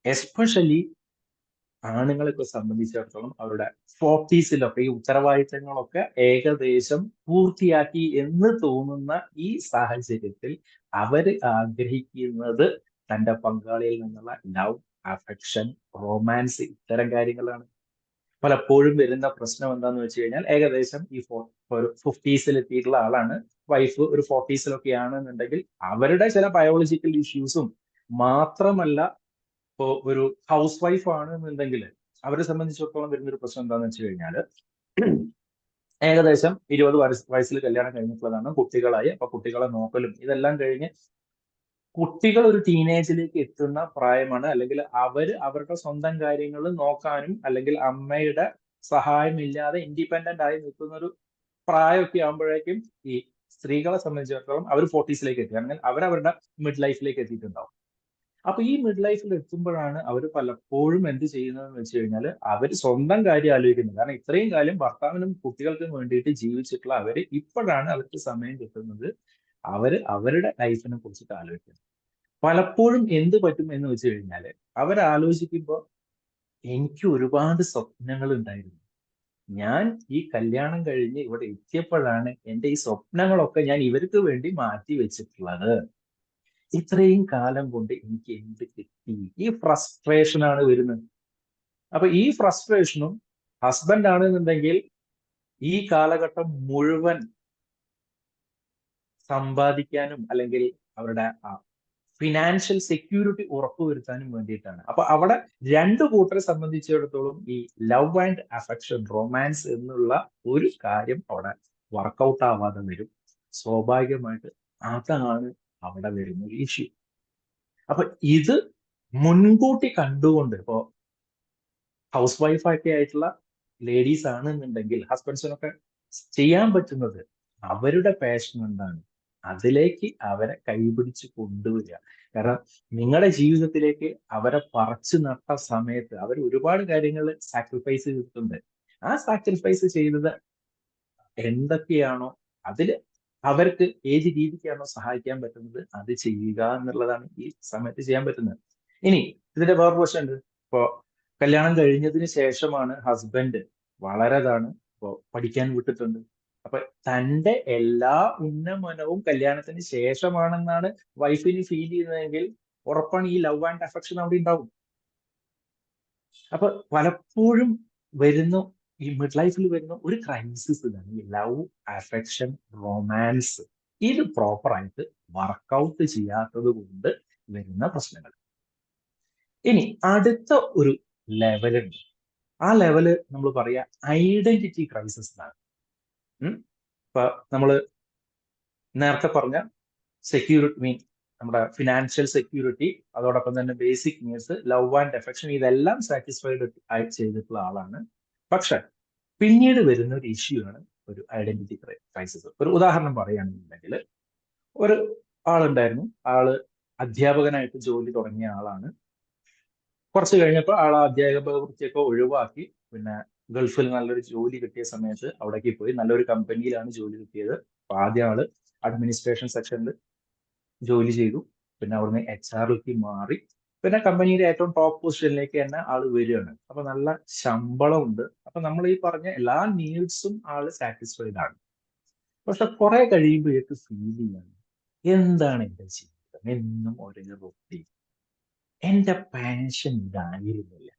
എസ്പെഷ്യലി ആണുങ്ങളെയൊക്കെ സംബന്ധിച്ചിടത്തോളം അവരുടെ 40സിലൊക്കെ ഈ ഉത്തരവാദിത്തങ്ങളൊക്കെ ഏകദേശം പൂർത്തിയാക്കി എന്ന് തോന്നുന്ന ഈ സാഹചര്യത്തിൽ അവര് ആഗ്രഹിക്കുന്നത് തന്റെ പങ്കാളിയിൽ നിന്നുള്ള ലവ്, അഫെക്ഷൻ, റൊമാൻസ്, ഇത്തരം കാര്യങ്ങളാണ്. പലപ്പോഴും വരുന്ന പ്രശ്നം എന്താന്ന് വെച്ച് കഴിഞ്ഞാൽ, ഏകദേശം ഈ ഒരു 50സിൽ എത്തിയിട്ടുള്ള ആളാണ്, വൈഫ് ഒരു 40സിലൊക്കെ ആണെന്നുണ്ടെങ്കിൽ അവരുടെ ചില ബയോളജിക്കൽ ഇഷ്യൂസും മാത്രമല്ല, ഇപ്പോ ഒരു ഹൗസ് വൈഫ് ആണ് എന്നുണ്ടെങ്കിൽ അവരെ സംബന്ധിച്ചിടത്തോളം വരുന്നൊരു പ്രശ്നം എന്താണെന്ന് വെച്ച് കഴിഞ്ഞാൽ, ഏകദേശം 20 വയസ്സിൽ കല്യാണം കഴിഞ്ഞിട്ടുള്ളതാണ്, കുട്ടികളായി. അപ്പൊ കുട്ടികളെ നോക്കലും ഇതെല്ലാം കഴിഞ്ഞ് കുട്ടികൾ ഒരു ടീനേജിലേക്ക് എത്തുന്ന പ്രായമാണ്, അല്ലെങ്കിൽ അവരുടെ സ്വന്തം കാര്യങ്ങൾ നോക്കാനും അല്ലെങ്കിൽ അമ്മയുടെ സഹായമില്ലാതെ ഇൻഡിപെൻഡന്റ് ആയി നിൽക്കുന്ന ഒരു പ്രായമൊക്കെ ആകുമ്പോഴേക്കും ഈ സ്ത്രീകളെ സംബന്ധിച്ചിടത്തോളം അവർ 40സിലേക്ക് എത്തി, അല്ലെങ്കിൽ അവരവരുടെ മിഡ് ലൈഫിലേക്ക് എത്തിയിട്ടുണ്ടാവും. അപ്പൊ ഈ മിഡ് ലൈഫിൽ എത്തുമ്പോഴാണ് അവർ പലപ്പോഴും എന്ത് ചെയ്യുന്നതെന്ന് വെച്ച് കഴിഞ്ഞാൽ, അവർ സ്വന്തം കാര്യം ആലോചിക്കുന്നത്. കാരണം ഇത്രയും കാലം ഭർത്താവിനും കുട്ടികൾക്കും വേണ്ടിയിട്ട് ജീവിച്ചിട്ടുള്ള അവര് ഇപ്പോഴാണ് അവർക്ക് സമയം കിട്ടുന്നത് അവരുടെ ലൈഫിനെ കുറിച്ചിട്ട് ആലോചിക്കുന്നത്. പലപ്പോഴും എന്ത് പറ്റും എന്ന് വെച്ച് കഴിഞ്ഞാൽ, അവരാലോചിക്കുമ്പോൾ എനിക്ക് ഒരുപാട് സ്വപ്നങ്ങൾ ഉണ്ടായിരുന്നു, ഞാൻ ഈ കല്യാണം കഴിഞ്ഞ് ഇവിടെ എത്തിയപ്പോഴാണ് എൻ്റെ ഈ സ്വപ്നങ്ങളൊക്കെ ഞാൻ ഇവർക്ക് വേണ്ടി മാറ്റി വെച്ചിട്ടുള്ളത്, ഇത്രയും കാലം കൊണ്ട് എനിക്ക് എന്ത് കിട്ടി? ഈ ഫ്രസ്ട്രേഷൻ ആണ് വരുന്നത്. അപ്പൊ ഈ ഫ്രസ്ട്രേഷനും ഹസ്ബൻഡ് ആണെന്നുണ്ടെങ്കിൽ ഈ കാലഘട്ടം മുഴുവൻ സമ്പാദിക്കാനും അല്ലെങ്കിൽ അവരുടെ ഫിനാൻഷ്യൽ സെക്യൂരിറ്റി ഉറപ്പുവരുത്താനും വേണ്ടിയിട്ടാണ്. അപ്പൊ അവിടെ രണ്ടു കൂട്ടരെ സംബന്ധിച്ചിടത്തോളം ഈ ലവ് ആൻഡ് അഫെക്ഷൻ, റൊമാൻസ് എന്നുള്ള ഒരു കാര്യം അവിടെ വർക്കൗട്ട് ആവാതെ വരും. സ്വാഭാവികമായിട്ട് അതാണ് അവിടെ വരുന്ന ഒരു ഇഷ്യൂ. അപ്പൊ ഇത് മുൻകൂട്ടി കണ്ടുകൊണ്ട് ഇപ്പോ ഹൗസ് വൈഫൊക്കെ ആയിട്ടുള്ള ലേഡീസ് ആണെന്നുണ്ടെങ്കിൽ ഹസ്ബൻഡ്സിനൊക്കെ ചെയ്യാൻ പറ്റുന്നത് അവരുടെ പാഷൻ എന്താണ് അതിലേക്ക് അവരെ കൈപിടിച്ച് കൊണ്ടുവരിക. കാരണം നിങ്ങളുടെ ജീവിതത്തിലേക്ക് അവരെ പറിച്ചു നട്ട സമയത്ത് അവർ ഒരുപാട് കാര്യങ്ങൾ സാക്രിഫൈസ് ചെയ്തിട്ടുണ്ട്. ആ സാക്രിഫൈസ് ചെയ്തത് എന്തൊക്കെയാണോ അതില് അവർക്ക് ഏത് രീതിക്കാണോ സഹായിക്കാൻ പറ്റുന്നത് അത് ചെയ്യുക എന്നുള്ളതാണ് ഈ സമയത്ത് ചെയ്യാൻ പറ്റുന്നത്. ഇനി ഇതിന്റെ വേറെ പ്രശ്നം ഉണ്ട്. ഇപ്പോ കല്യാണം കഴിഞ്ഞതിന് ശേഷമാണ് ഹസ്ബൻഡ് വളരെതാണ് ഇപ്പോ പഠിക്കാൻ വിട്ടിട്ടുണ്ട്. അപ്പൊ തന്റെ എല്ലാ ഉന്നമനവും കല്യാണത്തിന് ശേഷമാണെന്നാണ് വൈഫിന് ഫീൽ ചെയ്യുന്നതെങ്കിൽ ഉറപ്പാണ് ഈ ലവ് ആൻഡ് അഫെക്ഷൻ അവിടെ ഉണ്ടാവും. അപ്പൊ പലപ്പോഴും വരുന്ന ഈ മിഡ് ലൈഫിൽ വരുന്ന ഒരു ക്രൈസിസ് ഇതാണ് ഈ ലവ്, അഫെക്ഷൻ, റൊമാൻസ്. ഇത് പ്രോപ്പറായിട്ട് വർക്കൗട്ട് ചെയ്യാത്തത് കൊണ്ട് വരുന്ന പ്രശ്നങ്ങൾ. ഇനി അടുത്ത ഒരു ലെവലുണ്ട്. ആ ലെവല് നമ്മൾ പറയാ ഐഡന്റിറ്റി ക്രൈസിസ് എന്നാണ്. ഇപ്പൊ നമ്മള് നേരത്തെ പറഞ്ഞ സെക്യൂരിറ്റി മീൻ നമ്മുടെ ഫിനാൻഷ്യൽ സെക്യൂരിറ്റി, അതോടൊപ്പം തന്നെ basic needs, love and affection, ഇതെല്ലാം സാറ്റിസ്ഫൈഡ് ആയി ചെയ്തിട്ടുള്ള ആളാണ്. പക്ഷെ പിന്നീട് വരുന്ന ഒരു ഇഷ്യൂ ആണ് ഒരു ഐഡന്റിറ്റി ക്രൈസിസ്. ഒരു ഉദാഹരണം പറയുകയാണെന്നുണ്ടെങ്കിൽ ഒരു ആളുണ്ടായിരുന്നു. ആള് അധ്യാപകനായിട്ട് ജോലി തുടങ്ങിയ ആളാണ്. കുറച്ച് കഴിഞ്ഞപ്പോൾ ആൾ ആ അധ്യാപക വൃത്തിയൊക്കെ ഒഴിവാക്കി പിന്നെ ഗൾഫിൽ നല്ലൊരു ജോലി കിട്ടിയ സമയത്ത് അവിടേക്ക് പോയി. നല്ലൊരു കമ്പനിയിലാണ് ജോലി കിട്ടിയത്. അപ്പൊ ആദ്യം ആള് അഡ്മിനിസ്ട്രേഷൻ സെക്ഷനിൽ ജോലി ചെയ്തു. പിന്നെ അവിടുന്ന് HR മാറി. പിന്നെ കമ്പനിയുടെ ഏറ്റവും ടോപ്പ് പൊസിഷനിലേക്ക് തന്നെ ആള് വരികയാണ്. അപ്പൊ നല്ല ശമ്പളമുണ്ട്. അപ്പൊ നമ്മൾ ഈ പറഞ്ഞ എല്ലാ നീഡ്സും ആള് സാറ്റിസ്ഫൈഡ് ആണ്. പക്ഷെ കുറെ കഴിയുമ്പോഴേക്ക് ഫീൽ ചെയ്യാണ് എന്താണ് എന്റെ ജീവിതം, എന്നും ഒരേ റൊട്ടീൻ, എന്റെ പാഷൻ ഇതായിരുന്നില്ല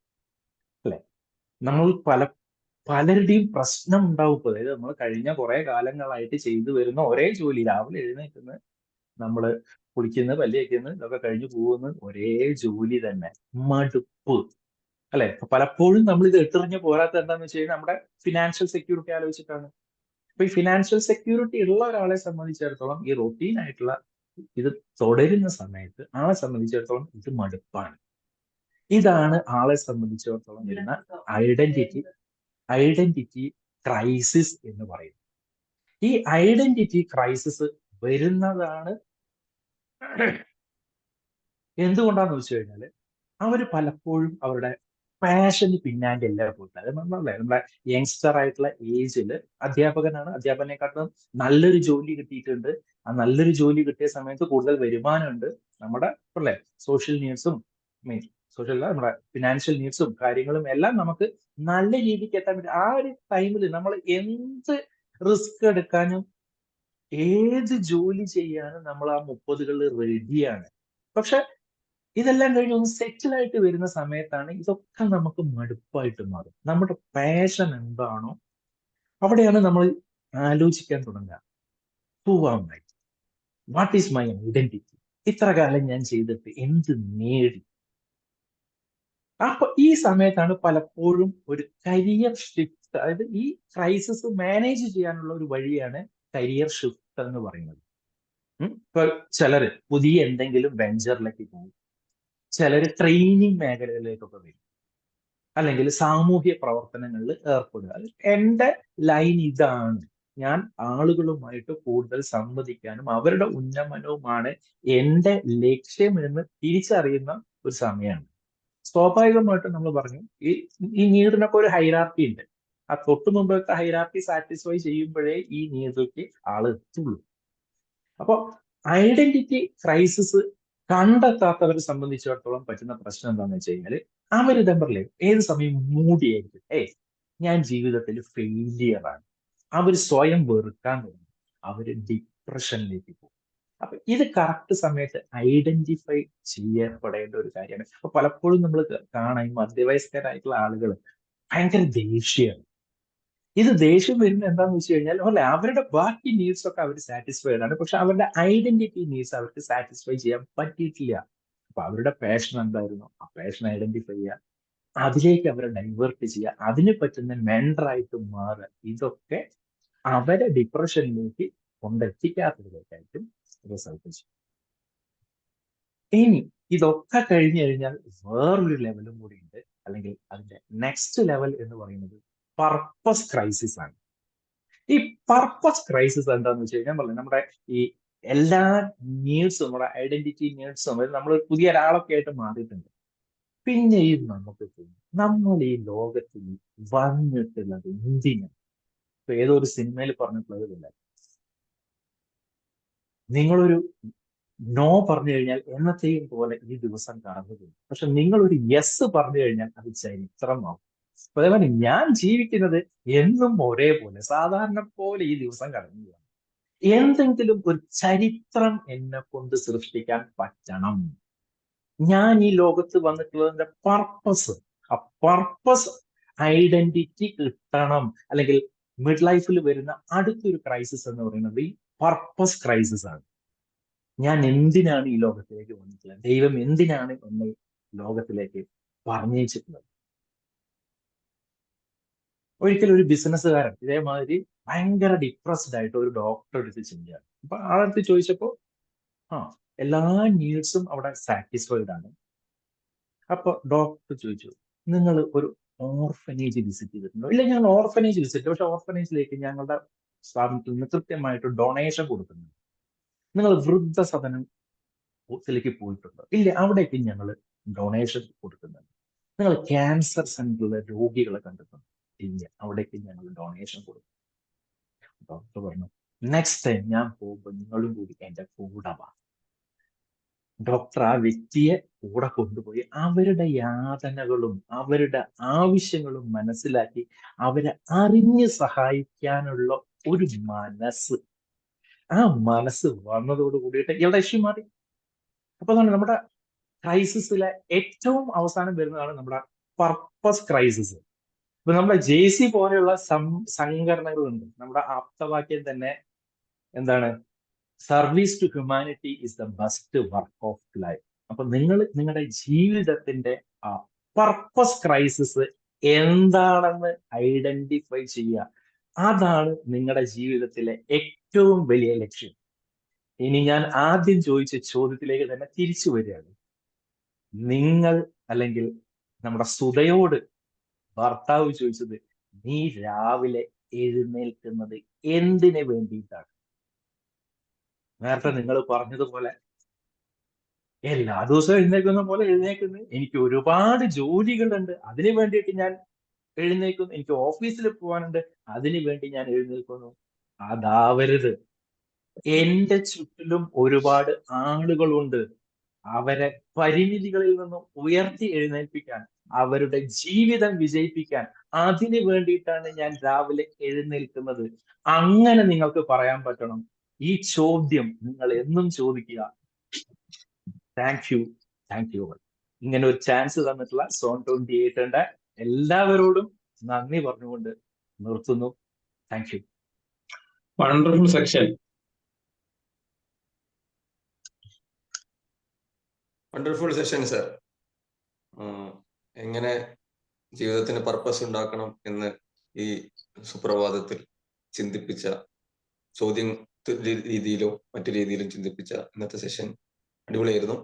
അല്ലെ. നമ്മൾ പലരുടെയും പ്രശ്നം ഉണ്ടാവും. അതായത് നമ്മൾ കഴിഞ്ഞ കുറെ കാലങ്ങളായിട്ട് ചെയ്തു വരുന്ന ഒരേ ജോലി, രാവിലെ എഴുന്നേൽക്കുന്നത്, നമ്മള് കുളിക്കുന്നത്, പല്ല് തേക്കുന്നത്, ഇതൊക്കെ കഴിഞ്ഞു പോകുന്ന ഒരേ ജോലി തന്നെ, മടുപ്പ് അല്ലെ. പലപ്പോഴും നമ്മൾ ഇത് എട്ടെറിഞ്ഞ് പോരാത്ത എന്താന്ന് വെച്ച് കഴിഞ്ഞാൽ നമ്മുടെ ഫിനാൻഷ്യൽ സെക്യൂരിറ്റി ആലോചിച്ചിട്ടാണ്. അപ്പൊ ഈ ഫിനാൻഷ്യൽ സെക്യൂരിറ്റി ഉള്ള ഒരാളെ സംബന്ധിച്ചിടത്തോളം ഈ റൊട്ടീൻ ആയിട്ടുള്ള ഇത് തുടരുന്ന സമയത്ത് ആളെ സംബന്ധിച്ചിടത്തോളം ഇത് മടുപ്പാണ്. ഇതാണ് ആളെ സംബന്ധിച്ചിടത്തോളം വരുന്ന ഐഡന്റിറ്റി ക്രൈസിസ് എന്ന് പറയുന്നത്. ഈ ഐഡന്റിറ്റി ക്രൈസിസ് വരുന്നതാണ് എന്തുകൊണ്ടാന്ന് വെച്ച് കഴിഞ്ഞാല് അവര് പലപ്പോഴും അവരുടെ പാഷന് പിന്നാലെ എല്ലാവരും പോയിട്ടില്ല. അത് നമ്മളല്ലേ നമ്മുടെ യങ്സ്റ്റർ ആയിട്ടുള്ള ഏജിൽ അധ്യാപകനാണ്, അധ്യാപകനെക്കാട്ടും നല്ലൊരു ജോലി കിട്ടിയിട്ടുണ്ട്. ആ നല്ലൊരു ജോലി കിട്ടിയ സമയത്ത് കൂടുതൽ വരുമാനമുണ്ട്. നമ്മുടെ അല്ലേ സോഷ്യൽ നീഡ്സും നമ്മുടെ ഫിനാൻഷ്യൽ നീഡ്സും കാര്യങ്ങളും എല്ലാം നമുക്ക് നല്ല രീതിക്ക് എത്താൻ പറ്റും. ആ ഒരു ടൈമിൽ നമ്മൾ എന്ത് റിസ്ക് എടുക്കാനും ഏത് ജോലി ചെയ്യാനും നമ്മൾ ആ 30കളിൽ റെഡിയാണ്. പക്ഷെ ഇതെല്ലാം കഴിഞ്ഞ് ഒന്ന് സെറ്റിൽ ആയിട്ട് വരുന്ന സമയത്താണ് ഇതൊക്കെ നമുക്ക് മടുപ്പായിട്ട് മാറും. നമ്മുടെ പാഷൻ എന്താണോ അവിടെയാണ് നമ്മൾ ആലോചിക്കാൻ തുടങ്ങുക. Who am I, what is my identity, ഇത്ര കാലം ഞാൻ ചെയ്തിട്ട് എന്ത് നേടി. അപ്പൊ ഈ സമയത്താണ് പലപ്പോഴും ഒരു കരിയർ ഷിഫ്റ്റ്, അതായത് ഈ ക്രൈസിസ് മാനേജ് ചെയ്യാനുള്ള ഒരു വഴിയാണ് കരിയർ ഷിഫ്റ്റ് എന്ന് പറയുന്നത്. ഇപ്പൊ ചിലര് പുതിയ എന്തെങ്കിലും വെഞ്ചറിലേക്ക് പോകും, ചിലര് ട്രെയിനിങ് മേഖലകളിലേക്കൊക്കെ വരും, അല്ലെങ്കിൽ സാമൂഹ്യ പ്രവർത്തനങ്ങളിൽ ഏർപ്പെടുക. എന്റെ ലൈൻ ഇതാണ്, ഞാൻ ആളുകളുമായിട്ട് കൂടുതൽ സംവദിക്കാനും അവരുടെ ഉന്നമനവുമാണ് എന്റെ ലക്ഷ്യം എന്ന് തിരിച്ചറിയുന്ന ഒരു സമയമാണ്. സ്വാഭാവികമായിട്ടും നമ്മൾ പറഞ്ഞു ഈ നീഡിനൊക്കെ ഒരു ഹൈറാർക്കി ഉണ്ട്. ആ തൊട്ടു മുമ്പത്തെ ഹൈറാർക്കി സാറ്റിസ്ഫൈ ചെയ്യുമ്പോഴേ ഈ നീഡിലേക്ക് ആള് എത്തുള്ളൂ. അപ്പൊ ഐഡന്റിറ്റി ക്രൈസിസ് കണ്ടെത്താത്തവരെ സംബന്ധിച്ചിടത്തോളം പറ്റുന്ന പ്രശ്നം എന്താണെന്ന് വെച്ച് കഴിഞ്ഞാൽ അവര് തമ്മിലേ ഏത് സമയം മൂടിയായിരിക്കും. ഞാൻ ജീവിതത്തിൽ ഫെയിലിയറാണ്. അവർ സ്വയം വെറുക്കാൻ തുടങ്ങും, അവര് ഡിപ്രഷനിലേക്ക് പോകും. അപ്പൊ ഇത് കറക്റ്റ് സമയത്ത് ഐഡന്റിഫൈ ചെയ്യപ്പെടേണ്ട ഒരു കാര്യമാണ്. അപ്പൊ പലപ്പോഴും നമ്മൾ കാണാൻ മധ്യവയസ്കരായിട്ടുള്ള ആളുകൾ ഭയങ്കര ദേഷ്യമാണ്. ഇത് ദേഷ്യം വരുന്നത് എന്താണെന്ന് വെച്ച് കഴിഞ്ഞാൽ അല്ലെ അവരുടെ ബാക്കി നീഡ്സ് ഒക്കെ അവർ സാറ്റിസ്ഫൈഡ് ആണ്, പക്ഷെ അവരുടെ ഐഡന്റിറ്റി നീഡ്സ് അവർക്ക് സാറ്റിസ്ഫൈ ചെയ്യാൻ പറ്റിയിട്ടില്ല. അപ്പൊ അവരുടെ പാഷൻ എന്തായിരുന്നു, ആ പാഷൻ ഐഡന്റിഫൈ ചെയ്യുക, അതിലേക്ക് അവരെ ഡൈവേർട്ട് ചെയ്യുക, അതിന് പറ്റുന്ന മെന്ററായിട്ട് മാറുക. ഇതൊക്കെ അവരെ ഡിപ്രഷനിലേക്ക് കൊണ്ടെത്തിക്കാത്തതിലേക്കായിരിക്കും റിസൾട്ട് ചെയ്യും. ഇനി ഇതൊക്കെ കഴിഞ്ഞു കഴിഞ്ഞാൽ വേറൊരു ലെവലും കൂടി ഉണ്ട്, അല്ലെങ്കിൽ അതിന്റെ നെക്സ്റ്റ് ലെവൽ എന്ന് പറയുന്നത് പർപ്പസ് ക്രൈസിസ് ആണ്. ഈ പർപ്പസ് ക്രൈസിസ് എന്താന്ന് വെച്ച് കഴിഞ്ഞാൽ പറഞ്ഞു നമ്മുടെ ഈ എല്ലാ നീഡ്സും, നമ്മുടെ ഐഡന്റിറ്റി നീഡ്സും, നമ്മൾ പുതിയ ഒരാളൊക്കെ ആയിട്ട് മാറിയിട്ടുണ്ട്. പിന്നെയും നമുക്ക് നമ്മൾ ഈ ലോകത്തിൽ വന്നിട്ടുള്ളത് എന്തിനാണ്? ഇപ്പൊ ഏതോ ഒരു സിനിമയിൽ പറഞ്ഞിട്ടുള്ളതില്ല, നിങ്ങളൊരു നോ പറഞ്ഞു കഴിഞ്ഞാൽ എന്നത്തെയും പോലെ ഈ ദിവസം കടന്നു പോകും. പക്ഷെ നിങ്ങൾ ഒരു യെസ് പറഞ്ഞു കഴിഞ്ഞാൽ അത് ചരിത്രമാവും. അതേപോലെ ഞാൻ ജീവിക്കുന്നത് എന്നും ഒരേപോലെ സാധാരണ പോലെ ഈ ദിവസം കടന്നു പോകാം. എന്തെങ്കിലും ഒരു ചരിത്രം എന്നെ കൊണ്ട് സൃഷ്ടിക്കാൻ പറ്റണം. ഞാൻ ഈ ലോകത്ത് വന്നിട്ടുള്ളതിന്റെ പർപ്പസ്, ആ പർപ്പസ് ഐഡന്റിറ്റി കിട്ടണം. അല്ലെങ്കിൽ മിഡ് ലൈഫിൽ വരുന്ന അടുത്തൊരു ക്രൈസിസ് എന്ന് പറയുന്നത് ഈ പർപ്പസ് ക്രൈസിസ് ആണ്. ഞാൻ എന്തിനാണ് ഈ ലോകത്തിലേക്ക് വന്നിട്ടുള്ളത്? ദൈവം എന്തിനാണ് എന്നെ ലോകത്തിലേക്ക് പറഞ്ഞിട്ടുള്ളത്? ഒരിക്കലും ഒരു ബിസിനസ്സുകാരൻ ഇതേമാതിരി ഭയങ്കര ഡിപ്രസ്ഡ് ആയിട്ട് ഒരു ഡോക്ടറെ അടുത്ത് ചെല്ലുകയാണ്. അപ്പൊ ആളടുത്ത് ചോദിച്ചപ്പോ എല്ലാ നീഡ്സും അവിടെ സാറ്റിസ്ഫൈഡ് ആണ്. അപ്പൊ ഡോക്ടർ ചോദിച്ചു, നിങ്ങൾ ഒരു ഓർഫനേജ് വിസിറ്റ് ചെയ്തിട്ടുണ്ടോ? ഇല്ല, ഞങ്ങൾ ഓർഫനേജ് വിസിറ്റ്, പക്ഷെ ഓർഫനേജിലേക്ക് ഞങ്ങളുടെ സ്ഥാപനത്തിൽ നിന്ന് കൃത്യമായിട്ട് ഡൊണേഷൻ കൊടുക്കുന്നുണ്ട്. നിങ്ങൾ വൃദ്ധസദനത്തിലേക്ക് പോയിട്ടുണ്ടോ? ഇല്ല, അവിടേക്ക് ഞങ്ങൾ ഡൊണേഷൻ കൊടുക്കുന്നുണ്ട്. നിങ്ങൾ ക്യാൻസർ സെന്ററിലെ രോഗികളെ കണ്ടിട്ടുണ്ടോ? ഇല്ല, അവിടേക്ക് ഞങ്ങൾ ഡൊണേഷൻ കൊടുക്കും. ഡോക്ടർ പറഞ്ഞു, നെക്സ്റ്റ് ടൈം ഞാൻ പോകുമ്പോൾ നിങ്ങളും കൂടി എന്റെ കൂടെ വാ. ഡോക്ടർ ആ വ്യക്തിയെ കൂടെ കൊണ്ടുപോയി അവരുടെ യാതനകളും അവരുടെ ആവശ്യങ്ങളും മനസ്സിലാക്കി അവരെ അറിഞ്ഞ് സഹായിക്കാനുള്ള ഒരു മനസ്സ്, ആ മനസ്സ് വന്നതോട് കൂടിയിട്ട് ഇയാളുടെ ഇഷ്യൂ മാറി. അപ്പൊ നമ്മുടെ ക്രൈസിസിലെ ഏറ്റവും അവസാനം വരുന്നതാണ് നമ്മുടെ പർപ്പസ് ക്രൈസിസ്. ഇപ്പൊ നമ്മുടെ JC പോലെയുള്ള സംഘടനകളുണ്ട്. നമ്മുടെ ആപ്തവാക്യം തന്നെ എന്താണ്? Service to humanity is the best work of life. അപ്പൊ നിങ്ങൾ നിങ്ങളുടെ ജീവിതത്തിന്റെ ആ പർപ്പസ് ക്രൈസിസ് എന്താണെന്ന് ഐഡന്റിഫൈ ചെയ്യുക. അതാണ് നിങ്ങളുടെ ജീവിതത്തിലെ ഏറ്റവും വലിയ ലക്ഷ്യം. ഇനി ഞാൻ ആദ്യം ചോദിച്ച ചോദ്യത്തിലേക്ക് തന്നെ തിരിച്ചു വരികയാണ്. നിങ്ങൾ, അല്ലെങ്കിൽ നമ്മുടെ സുധയോട് ഭർത്താവ് ചോദിച്ചത്, നീ രാവിലെ എഴുന്നേൽക്കുന്നത് എന്തിനു വേണ്ടിയിട്ടാണ്? നേരത്തെ നിങ്ങൾ പറഞ്ഞതുപോലെ എല്ലാ ദിവസവും എഴുന്നേൽക്കുന്ന പോലെ എഴുന്നേക്കുന്നു. എനിക്ക് ഒരുപാട് ജോലികളുണ്ട്, അതിനു വേണ്ടിയിട്ട് ഞാൻ എഴുന്നേൽക്കുന്നു. എനിക്ക് ഓഫീസിൽ പോകാനുണ്ട്, അതിനു വേണ്ടി ഞാൻ എഴുന്നേൽക്കുന്നു. അതാവരുത്. എന്റെ ചുറ്റിലും ഒരുപാട് ആളുകളുണ്ട്. അവരെ പരിമിതികളിൽ നിന്നും ഉയർത്തി എഴുന്നേൽപ്പിക്കാൻ, അവരുടെ ജീവിതം വിജയിപ്പിക്കാൻ, അതിനു വേണ്ടിയിട്ടാണ് ഞാൻ രാവിലെ എഴുന്നേൽക്കുന്നത്. അങ്ങനെ നിങ്ങൾക്ക് പറയാൻ പറ്റണം. ഈ ചോദ്യം നിങ്ങൾ എന്നും ചോദിക്കുക. Thank you. ഇങ്ങനെ ഒരു ചാൻസ് തന്നിട്ടുള്ള സോൺ 28 എല്ലാവരോടും നന്ദി പറഞ്ഞുകൊണ്ട് നിർത്തുന്നു. Thank you. Wonderful section. Wonderful session sir. എങ്ങനെ ജീവിതത്തിന് പർപ്പസ് ഉണ്ടാക്കണം എന്ന് ഈ സുപ്രഭാതത്തിൽ ചിന്തിപ്പിച്ച, ചോദ്യം രീതിയിലോ മറ്റു രീതിയിലും ചിന്തിപ്പിച്ച ഇന്നത്തെ സെഷൻ അടിപൊളിയായിരുന്നു.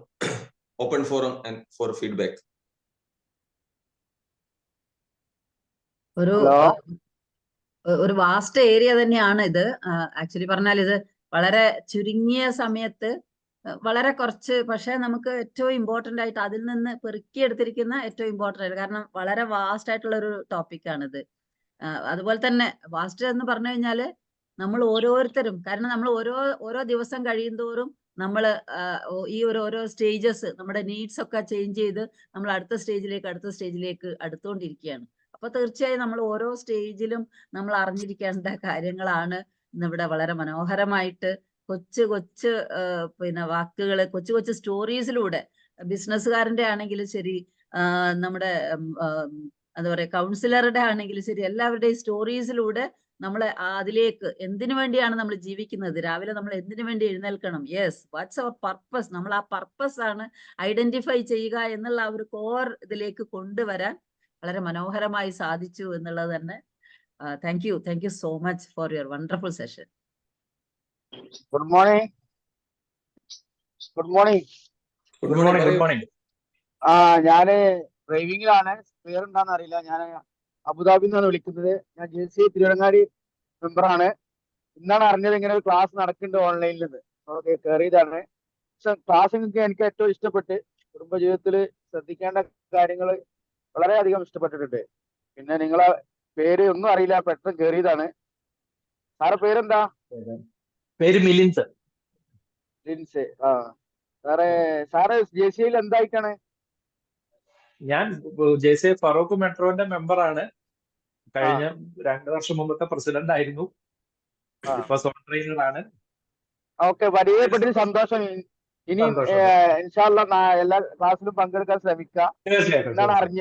Open forum and for feedback. ഒരു വാസ്റ്റ് ഏരിയ തന്നെയാണ് ഇത്. ആക്ച്വലി പറഞ്ഞാൽ ഇത് വളരെ ചുരുങ്ങിയ സമയത്ത് വളരെ കുറച്ച്, പക്ഷെ നമുക്ക് ഏറ്റവും ഇമ്പോർട്ടന്റ് ആയിട്ട് അതിൽ നിന്ന് പെറുക്കിയെടുത്തിരിക്കുന്ന ഏറ്റവും ഇമ്പോർട്ടന്റ് ആയിട്ട്, കാരണം വളരെ വാസ്റ്റ് ആയിട്ടുള്ള ഒരു ടോപ്പിക്കാണിത്. അതുപോലെ തന്നെ വാസ്റ്റ് എന്ന് പറഞ്ഞു കഴിഞ്ഞാല് നമ്മൾ ഓരോരുത്തരും, കാരണം നമ്മൾ ഓരോ ദിവസം കഴിയുന്തോറും നമ്മൾ ഈ ഓരോ സ്റ്റേജസ്, നമ്മുടെ നീഡ്സ് ഒക്കെ ചേഞ്ച് ചെയ്ത് നമ്മൾ അടുത്ത സ്റ്റേജിലേക്ക് അടുത്തുകൊണ്ടിരിക്കുകയാണ്. അപ്പൊ തീർച്ചയായും നമ്മൾ ഓരോ സ്റ്റേജിലും നമ്മൾ അറിഞ്ഞിരിക്കേണ്ട കാര്യങ്ങളാണ് ഇന്നിവിടെ വളരെ മനോഹരമായിട്ട് കൊച്ചു പിന്നെ വാക്കുകള്, കൊച്ചു സ്റ്റോറീസിലൂടെ, ബിസിനസ്സുകാരന്റെ ആണെങ്കിലും ശരി, നമ്മുടെ എന്താ പറയാ കൗൺസിലറുടെ ആണെങ്കിലും ശരി, എല്ലാവരുടെയും സ്റ്റോറീസിലൂടെ നമ്മളെ അതിലേക്ക്, എന്തിനു വേണ്ടിയാണ് നമ്മൾ ജീവിക്കുന്നത്, രാവിലെ നമ്മൾ എന്തിനു വേണ്ടി എഴുന്നേൽക്കണം, യെസ് വാട്ട്സ് അവർ പർപ്പസ്, നമ്മൾ ആ പർപ്പസ് ആണ് ഐഡന്റിഫൈ ചെയ്യുക എന്നുള്ള ആ ഒരു കോർ ഇതിലേക്ക് കൊണ്ടുവരാൻ വളരെ മനോഹരമായി സാധിച്ചു എന്നുള്ളത് തന്നെ. Thank you so much for your wonderful session. Good morning. Good morning. Good good morning. Morning, good പറയൂ. മോർണിംഗ്. ആ ഞാന് ഡ്രൈവിംഗിലാണ്. ക്ലിയർ ഉണ്ടാന്ന് അറിയില്ല. ഞാൻ അബുദാബിയിൽ നിന്നാണ് വിളിക്കുന്നത്. ഞാൻ JCI തിരുവനങ്ങാടി മെമ്പറാണ്. ഇന്നാണ് അറിഞ്ഞത് ഇങ്ങനെ ഒരു ക്ലാസ് നടക്കുന്നുണ്ട് ഓൺലൈനിൽ നിന്ന്. അവിടെ കയറിയതാണ്. പക്ഷെ ക്ലാസ് എനിക്ക് ഏറ്റവും ഇഷ്ടപ്പെട്ട്, കുടുംബജീവിതത്തിൽ ശ്രദ്ധിക്കേണ്ട കാര്യങ്ങൾ വളരെയധികം ഇഷ്ടപ്പെട്ടിട്ടുണ്ട്. പിന്നെ നിങ്ങളെ പേര് ഒന്നും അറിയില്ല, പെട്ടെന്ന് കയറിയതാണ്. സാറെ പേരെന്താ? പേര് മിലിൻസ്. ലിൻസ്. ആ സാറ് JCIയിൽ എന്തായിട്ടാണ്? ഞാൻ JCI ഫറൂഖ് മെട്രോന്റെ മെമ്പറാണ്. കഴിഞ്ഞ 2 വർഷം മുമ്പത്തെ പ്രസിഡന്റ് ആയിരുന്നു. ആ. ഇപ്പൊ സോൺ ട്രെയിനർ ആണ്. ഓക്കെ, പരിചയപ്പെട്ടതിൽ സന്തോഷം. ഇനി സന്തോഷം. ഇൻഷാ അല്ലാ എല്ലാ ക്ലാസ്സിലും പങ്കെടുക്കാൻ ശ്രമിക്കാം. തീർച്ചയായിട്ടും.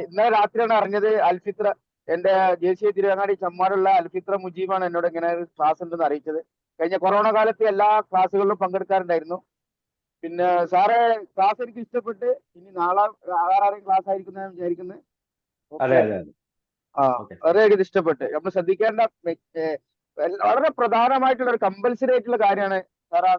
ഇന്നലെ രാത്രിയാണ് അറിഞ്ഞത്. അൽഫിത്ര, എന്റെ JCI തിരുവങ്ങാടി ചമ്മാടുള്ള അൽഫിത്ര മുജീബാണ് എന്നോട് ഇങ്ങനെ ഒരു ക്ലാസ് ഉണ്ടെന്ന് അറിയിച്ചത്. കഴിഞ്ഞ കൊറോണ കാലത്ത് എല്ലാ ക്ലാസ്സുകളിലും പങ്കെടുക്കാറുണ്ടായിരുന്നു. പിന്നെ സാറെ ക്ലാസ് എനിക്ക് ഇഷ്ടപ്പെട്ട്. ഇനി നാളെ വേറെ ക്ലാസ് ആയിരിക്കും ഞാൻ വിചാരിക്കുന്നത്. അതെ അതെ അതെ. ആ Okay. വളരെയധികം ഇഷ്ടപ്പെട്ട്. നമ്മൾ ശ്രദ്ധിക്കേണ്ട വളരെ പ്രധാനമായിട്ടുള്ള ഒരു കമ്പൽസറി ആയിട്ടുള്ള കാര്യമാണ് സാറാ.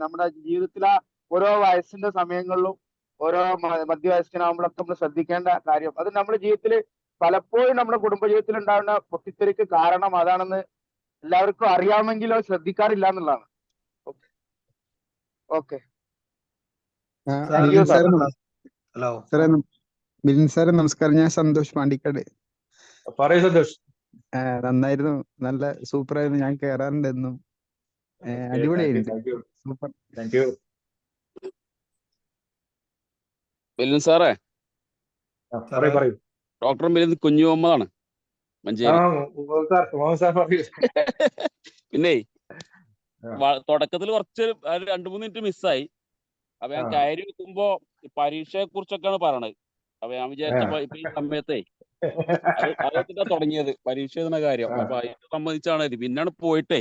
നമ്മുടെ ജീവിതത്തിലെ ഓരോ വയസ്സിന്റെ സമയങ്ങളിലും ഓരോ മധ്യവയസ്കനാകുമ്പോഴൊക്കെ നമ്മൾ ശ്രദ്ധിക്കേണ്ട കാര്യം, അത് നമ്മുടെ ജീവിതത്തിൽ പലപ്പോഴും നമ്മുടെ കുടുംബജീവിതത്തിൽ ഉണ്ടാകുന്ന പൊട്ടിത്തെറിക്ക് കാരണം അതാണെന്ന് എല്ലാവർക്കും അറിയാമെങ്കിലോ ശ്രദ്ധിക്കാറില്ല എന്നുള്ളതാണ്. ഓക്കെ. ഹലോ സാറേ, മിലിൻ സാറേ നമസ്കാരം. ഞാൻ സന്തോഷ് പാണ്ടിക്കാട്. പറയൂ സന്തോഷ്. നന്നായിരുന്നു, നല്ല സൂപ്പർ ആയിരുന്നു. ഞാൻ കേറാറുണ്ട് എന്നും. അടിപൊളിയായിരുന്നു. സൂപ്പർ. Thank you. മിലിൻ സാറേ, പറയൂ. ഡോക്ടർ മിലിൻ കുഞ്ഞു മുഹമ്മദാണ്, മഞ്ചേരി. പറയൂ. പിന്നെ തുടക്കത്തിൽ കുറച്ച് 2-3 മിനിറ്റ് മിസ്സായി. അപ്പൊ ഞാൻ കയറി വെക്കുമ്പോ പരീക്ഷയെ കുറിച്ചൊക്കെയാണ് പറയണത്. അപ്പൊ ഞാൻ വിചാരിച്ചപ്പോ ഇപ്പൊ ഈ സമയത്തേ അതെത്തിട്ടാ തുടങ്ങിയത് പരീക്ഷ എന്ന കാര്യം. അപ്പൊ അതിനെ സംബന്ധിച്ചാണ് ഇത്. പിന്നാണ് പോയിട്ടേ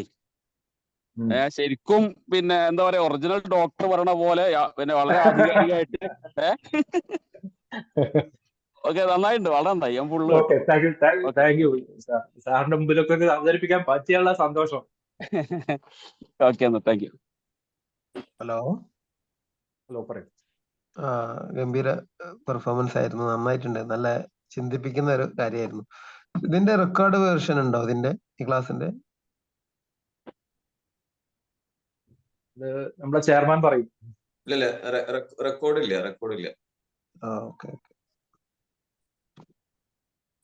ശരിക്കും പിന്നെ എന്താ പറയാ, ഒറിജിനൽ ഡോക്ടർ പറയണ പോലെ പിന്നെ വളരെ ആധികാരികമായിട്ട് ഓക്കെ, നന്നായിട്ടുണ്ട്, വളരെ നന്നായി. ഞാൻ ഫുള്ള് താങ്ക് യു. സാറിന്റെ മുമ്പിലൊക്കെ അവതരിപ്പിക്കാൻ പറ്റിയുള്ള സന്തോഷം. ഓക്കെ, എന്നാ താങ്ക് യു. ഹലോ. പറയൂ. ഗംഭീര പെർഫോമൻസ് ആയിരുന്നു, നന്നായിട്ടുണ്ട്. നല്ല ചിന്തിപ്പിക്കുന്ന ഒരു കാര്യമായിരുന്നു. ഇതിന്റെ റെക്കോർഡ് വേർഷൻ ഉണ്ടോ ഇതിന്റെ, ഈ ക്ലാസിന്റെ? നമ്മുടെ ചെയർമാൻ പറയും. ഇല്ല, റെക്കോർഡില്ല. ഓക്കെ.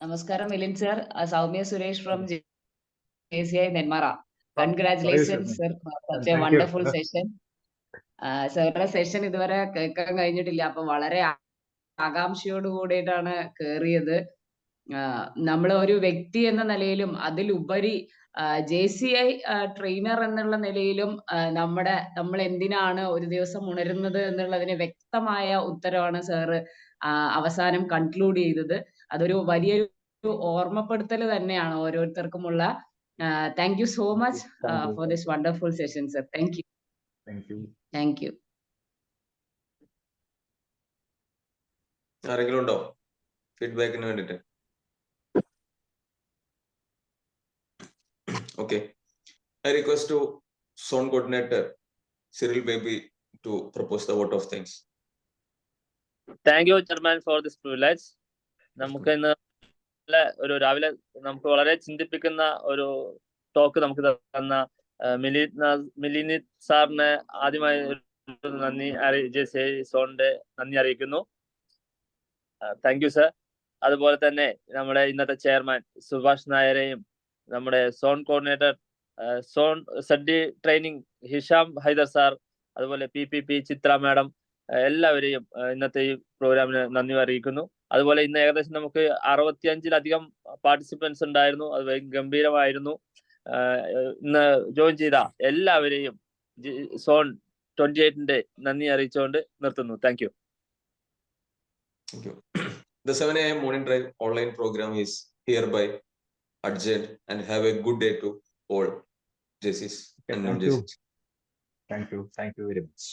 നമസ്കാരം Milind sir. Soumya Suresh from JCI Nenmara. Congratulations sir, such A wonderful session. സാറിന്റെ സെഷൻ ഇതുവരെ കേൾക്കാൻ കഴിഞ്ഞിട്ടില്ല. അപ്പൊ വളരെ ആകാംക്ഷയോട് കൂടിയിട്ടാണ് കേറിയത്. നമ്മൾ ഒരു വ്യക്തി എന്ന നിലയിലും അതിലുപരി JCI ട്രെയിനർ എന്നുള്ള നിലയിലും നമ്മൾ എന്തിനാണ് ഒരു ദിവസം ഉണരുന്നത് എന്നുള്ളതിന് വ്യക്തമായ ഉത്തരവാണ് സാറ് അവസാനം കൺക്ലൂഡ് ചെയ്തത്. അതൊരു വലിയൊരു ഓർമ്മപ്പെടുത്തൽ തന്നെയാണ് ഓരോരുത്തർക്കുമുള്ള. Thank you so much for this wonderful session sir. Thank you. ആരെങ്കിലും ഉണ്ടോ ഫീഡ്ബാക്കിന് വേണ്ടിട്ട്? Okay. I request to zone coordinator Cyril Baby to propose the vote of thanks. Thank you chairman for this privilege. നമുക്ക് ഇന്ന് ഒരു രാവിലെ നമുക്ക് വളരെ ചിന്തിപ്പിക്കുന്ന ഒരു ടോക്ക് നമുക്ക് തന്ന മിലിനിത് സാറിന് ആദ്യമായി നന്ദി JCI സോണിന്റെ നന്ദി അറിയിക്കുന്നു. Thank you sir. അതുപോലെ തന്നെ നമ്മുടെ ഇന്നത്തെ ചെയർമാൻ സുഭാഷ് നായരെയും നമ്മുടെ സോൺ കോർഡിനേറ്റർ സോൺ സഡി ട്രെയിനിങ് ഹിഷാം ഹൈദർ സാർ, അതുപോലെ PPP ചിത്ര മാഡം, എല്ലാവരെയും ഇന്നത്തെ ഈ പ്രോഗ്രാമിന് നന്ദി അറിയിക്കുന്നു. അതുപോലെ ഇന്ന് ഏകദേശം നമുക്ക് 65-ലധികം പാർട്ടിസിപ്പൻസ് ഉണ്ടായിരുന്നു. അത് ഗംഭീരമായിരുന്നു. ഇന്ന് ജോയിൻ ചെയ്ത എല്ലാവരെയും സോൺ 28ന്റെ നന്ദി അറിയിച്ചുകൊണ്ട് നിർത്തുന്നു. Thank you. The 7 AM morning drive online program is hereby adjourned, and have a good day to all JCs and non-JCs. Thank you very much.